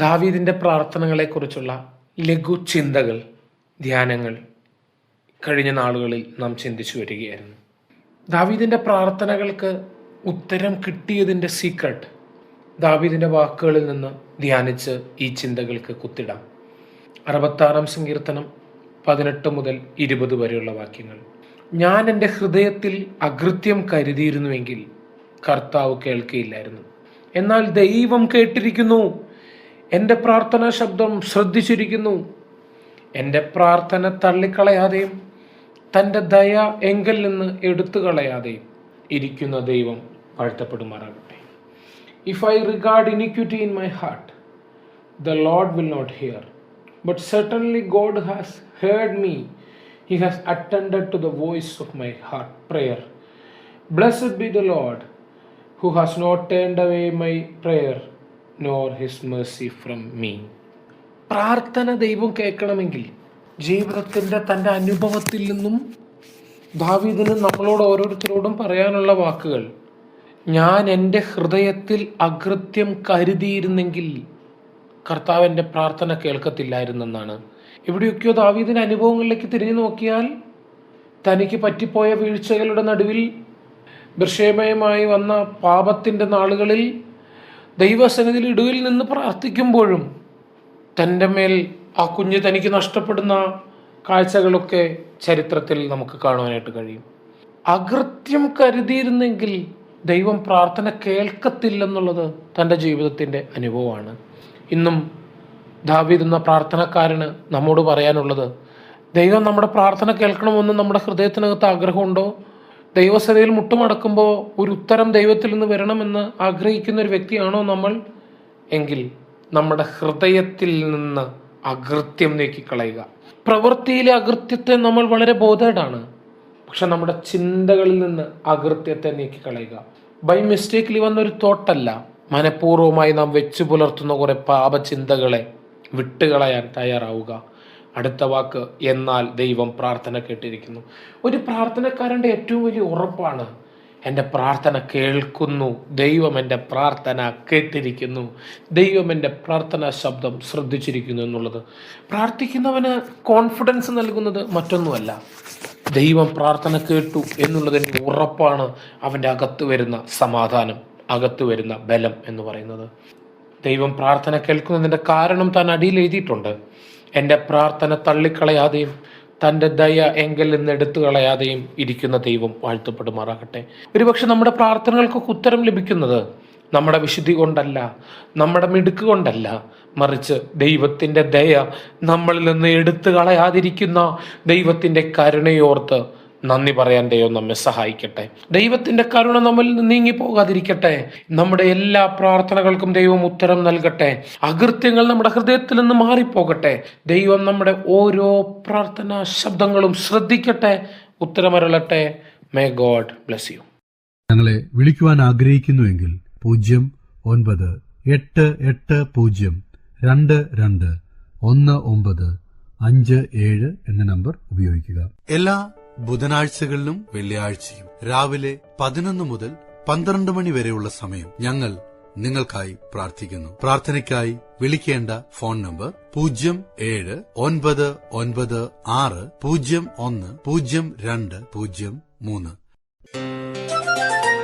ദാവീദിന്റെ പ്രാർത്ഥനകളെക്കുറിച്ചുള്ള ലഘു ചിന്തകൾ, ധ്യാനങ്ങൾ കഴിഞ്ഞ നാളുകളിൽ നാം ചിന്തിച്ചു വരികയായിരുന്നു. ദാവീദിന്റെ പ്രാർത്ഥനകൾക്ക് ഉത്തരം കിട്ടിയതിൻ്റെ സീക്രട്ട് ദാവീദിന്റെ വാക്കുകളിൽ നിന്ന് ധ്യാനിച്ച് ഈ ചിന്തകൾക്ക് കുത്തിടാം. 66-ാം സങ്കീർത്തനം 18 മുതൽ 20 വരെയുള്ള വാക്യങ്ങൾ. ഞാൻ എൻ്റെ ഹൃദയത്തിൽ അകൃത്യം കരുതിയിരുന്നുവെങ്കിൽ കർത്താവ് കേൾക്കുകയില്ലായിരുന്നു. എന്നാൽ ദൈവം കേട്ടിരിക്കുന്നു, എൻ്റെ പ്രാർത്ഥനാ ശബ്ദം ശ്രദ്ധിച്ചിരിക്കുന്നു. എൻ്റെ പ്രാർത്ഥന തള്ളിക്കളയാതെയും തൻ്റെ ദയ എങ്കിൽ നിന്ന് എടുത്തു കളയാതെയും ഇരിക്കുന്ന ദൈവം വാഴ്ത്തപ്പെടുമാറാകട്ടെ. If I regard iniquity in my heart, the Lord will not hear. But certainly God has heard me. He has attended to the voice of my heart prayer. Blessed be the Lord, who has not turned away my prayer, nor his mercy from me. പ്രാർത്ഥന ദൈവം കേൾക്കണമെങ്കിൽ ജീവിതത്തിൻ്റെ തൻ്റെ അനുഭവത്തിൽ നിന്നും ദാവീദിന് നമ്മളോട് ഓരോരുത്തരോടും പറയാനുള്ള വാക്കുകൾ, ഞാൻ എൻ്റെ ഹൃദയത്തിൽ അകൃത്യം കരുതിയിരുന്നെങ്കിൽ കർത്താവ് എൻ്റെ പ്രാർത്ഥന കേൾക്കത്തില്ലായിരുന്നെന്നാണ്. എവിടെയൊക്കെയോ ദാവീദിന്റെ അനുഭവങ്ങളിലേക്ക് തിരിഞ്ഞു നോക്കിയാൽ തനിക്ക് പറ്റിപ്പോയ വീഴ്ചകളുടെ നടുവിൽ ബർശേബയുമായി വന്ന പാപത്തിൻ്റെ നാളുകളിൽ ദൈവസന്നിധിയിൽ ഇടുവിൽ നിന്ന് പ്രാർത്ഥിക്കുമ്പോഴും തൻ്റെ മേൽ ആ കുഞ്ഞ് തനിക്ക് നഷ്ടപ്പെടുന്ന കാഴ്ചകളൊക്കെ ചരിത്രത്തിൽ നമുക്ക് കാണുവാനായിട്ട് കഴിയും. അകൃത്യം കരുതിയിരുന്നെങ്കിൽ ദൈവം പ്രാർത്ഥന കേൾക്കത്തില്ലെന്നുള്ളത് തൻ്റെ ജീവിതത്തിൻ്റെ അനുഭവമാണ്. ഇന്നും ദാവീദ് എന്ന പ്രാർത്ഥനക്കാരന് നമ്മോട് പറയാനുള്ളത്, ദൈവം നമ്മുടെ പ്രാർത്ഥന കേൾക്കണമെന്ന് നമ്മുടെ ഹൃദയത്തിനകത്ത് ആഗ്രഹമുണ്ടോ? ദൈവസഭയിൽ മുട്ടുമടക്കുമ്പോൾ ഒരു ഉത്തരം ദൈവത്തിൽ നിന്ന് വരണമെന്ന് ആഗ്രഹിക്കുന്ന ഒരു വ്യക്തിയാണോ നമ്മൾ? എങ്കിൽ നമ്മുടെ ഹൃദയത്തിൽ നിന്ന് അകൃത്യം നീക്കിക്കളയുക. പ്രവൃത്തിയിലെ അകൃത്യത്തെ നമ്മൾ വളരെ ബോധേഡാണ്, പക്ഷെ നമ്മുടെ ചിന്തകളിൽ നിന്ന് അകൃത്യത്തെ നീക്കിക്കളയുക. ബൈ മിസ്റ്റേക്കിൽ വന്നൊരു തോട്ടല്ല, മനഃപൂർവ്വമായി നാം വെച്ചു പുലർത്തുന്ന കുറെ പാപചിന്തകളെ വിട്ടുകളയാൻ തയ്യാറാവുക. അടുത്ത വാക്ക്, എന്നാൽ ദൈവം പ്രാർത്ഥന കേട്ടിരിക്കുന്നു. ഒരു പ്രാർത്ഥനക്കാരൻ്റെ ഏറ്റവും വലിയ ഉറപ്പാണ്, എൻ്റെ പ്രാർത്ഥന കേൾക്കുന്നു, ദൈവം എൻ്റെ പ്രാർത്ഥന കേട്ടിരിക്കുന്നു, ദൈവം എൻ്റെ പ്രാർത്ഥനാ ശബ്ദം ശ്രദ്ധിച്ചിരിക്കുന്നു എന്നുള്ളത്. പ്രാർത്ഥിക്കുന്നവന് കോൺഫിഡൻസ് നൽകുന്നത് മറ്റൊന്നുമല്ല, ദൈവം പ്രാർത്ഥന കേട്ടു എന്നുള്ളതിൻ്റെ ഉറപ്പാണ് അവൻ്റെ അകത്ത് വരുന്ന സമാധാനം, അകത്ത് വരുന്ന ബലം എന്ന് പറയുന്നത്. ദൈവം പ്രാർത്ഥന കേൾക്കുന്നതിൻ്റെ കാരണം താൻ അടിയിൽ എഴുതിയിട്ടുണ്ട്. എൻ്റെ പ്രാർത്ഥന തള്ളിക്കളയാതെയും തൻ്റെ ദയ എങ്കിൽ നിന്ന് എടുത്തു കളയാതെയും ഇരിക്കുന്ന ദൈവം വാഴ്ത്തപ്പെടുമാറാകട്ടെ. ഒരുപക്ഷെ നമ്മുടെ പ്രാർത്ഥനകൾക്കൊക്കെ ഉത്തരം ലഭിക്കുന്നത് നമ്മുടെ വിശുദ്ധി കൊണ്ടല്ല, നമ്മുടെ മിടുക്ക് കൊണ്ടല്ല, മറിച്ച് ദൈവത്തിൻ്റെ ദയ നമ്മളിൽ നിന്ന് എടുത്തു കളയാതിരിക്കുന്ന ദൈവത്തിൻ്റെ കരുണയോർത്ത് നന്ദി പറയാൻ ദൈവം നമ്മെ സഹായിക്കട്ടെ. ദൈവത്തിൻ്റെ കരുണ നമ്മളിൽ നിന്ന് നീങ്ങി പോകാതിരിക്കട്ടെ. നമ്മുടെ എല്ലാ പ്രാർത്ഥനകൾക്കും ദൈവം ഉത്തരം നൽകട്ടെ. അകൃത്യങ്ങൾ നമ്മുടെ ഹൃദയത്തിൽ നിന്ന് മാറിപ്പോകട്ടെ. ദൈവം നമ്മുടെ ഓരോ പ്രാർത്ഥനാ ശബ്ദങ്ങളും ശ്രദ്ധിക്കട്ടെ, ഉത്തരമരുളട്ടെ. May God bless you. ഞങ്ങളെ വിളിക്കുവാൻ ആഗ്രഹിക്കുന്നുവെങ്കിൽ 0988-22-1957 എന്ന നമ്പർ ഉപയോഗിക്കുക. എല്ലാ ബുധനാഴ്ചകളിലും വെള്ളിയാഴ്ചയും രാവിലെ 11 മുതൽ 12 മണി വരെയുള്ള സമയം ഞങ്ങൾ നിങ്ങൾക്കായി പ്രാർത്ഥിക്കുന്നു. പ്രാർത്ഥനയ്ക്കായി വിളിക്കേണ്ട ഫോൺ നമ്പർ 079960010203.